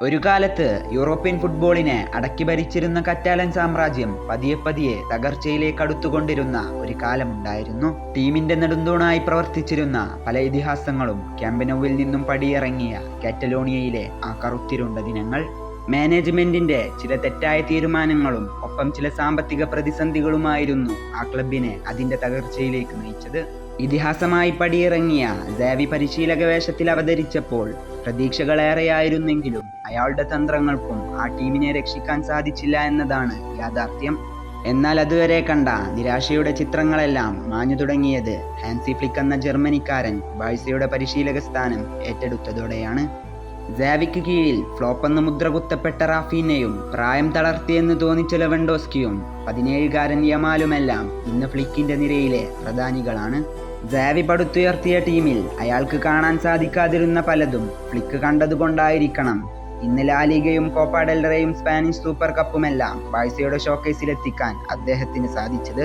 ഒരു കാലത്ത് യൂറോപ്യൻ ഫുട്ബോളിനെ അടക്കി ഭരിച്ചിരുന്ന കറ്റാലൻ സാമ്രാജ്യം പതിയെ പതിയെ തകർച്ചയിലേക്ക് അടുത്തുകൊണ്ടിരുന്ന ഒരു കാലമുണ്ടായിരുന്നു. ടീമിന്റെ നെടുന്തൂണായി പ്രവർത്തിച്ചിരുന്ന പല ഇതിഹാസങ്ങളും ക്യാമ്പ് നൗവിൽ നിന്നും പടിയിറങ്ങിയ കാറ്റലോണിയയിലെ ആ കറുത്തിരുണ്ട ദിനങ്ങൾ. മാനേജ്മെന്റിന്റെ ചില തെറ്റായ തീരുമാനങ്ങളും ഒപ്പം ചില സാമ്പത്തിക പ്രതിസന്ധികളുമായിരുന്നു ആ ക്ലബിനെ അതിന്റെ തകർച്ചയിലേക്ക് നയിച്ചത്. ഇതിഹാസമായി പടിയിറങ്ങിയ സാവി പരിശീലക വേഷത്തിൽ അവതരിച്ചപ്പോൾ പ്രതീക്ഷകളേറെയായിരുന്നെങ്കിലും അയാളുടെ തന്ത്രങ്ങൾക്കും ആ ടീമിനെ രക്ഷിക്കാൻ സാധിച്ചില്ല എന്നതാണ് യാഥാർത്ഥ്യം. എന്നാൽ അതുവരെ കണ്ട നിരാശയുടെ ചിത്രങ്ങളെല്ലാം മാഞ്ഞു തുടങ്ങിയത് ഹാൻസി ഫ്ലിക്ക് എന്ന ജർമ്മനിക്കാരൻ ബാഴ്സയുടെ പരിശീലക സ്ഥാനം ഏറ്റെടുത്തതോടെയാണ്. സാവിക്ക് കീഴിൽ ഫ്ലോപ്പ് എന്ന് മുദ്ര കുത്തപ്പെട്ട റാഫീനയും പ്രായം തളർത്തിയെന്ന് തോന്നിച്ച ലെവൻഡോസ്കിയും 17-കാരൻ യമാലുമെല്ലാം ഇന്ന് ഫ്ലിക്കിന്റെ നിരയിലെ പ്രധാനികളാണ്. സാവി പടുത്തുയർത്തിയ ടീമിൽ അയാൾക്ക് കാണാൻ സാധിക്കാതിരുന്ന പലതും ഫ്ലിക്ക് കണ്ടതുകൊണ്ടായിരിക്കണം ഇന്ന് ലാലിഗയും കോപ്പ ഡെൽ റേയും സ്പാനിഷ് സൂപ്പർ കപ്പുമെല്ലാം ബാഴ്സയുടെ ഷോക്കേസിലെത്തിക്കാൻ അദ്ദേഹത്തിന് സാധിച്ചത്.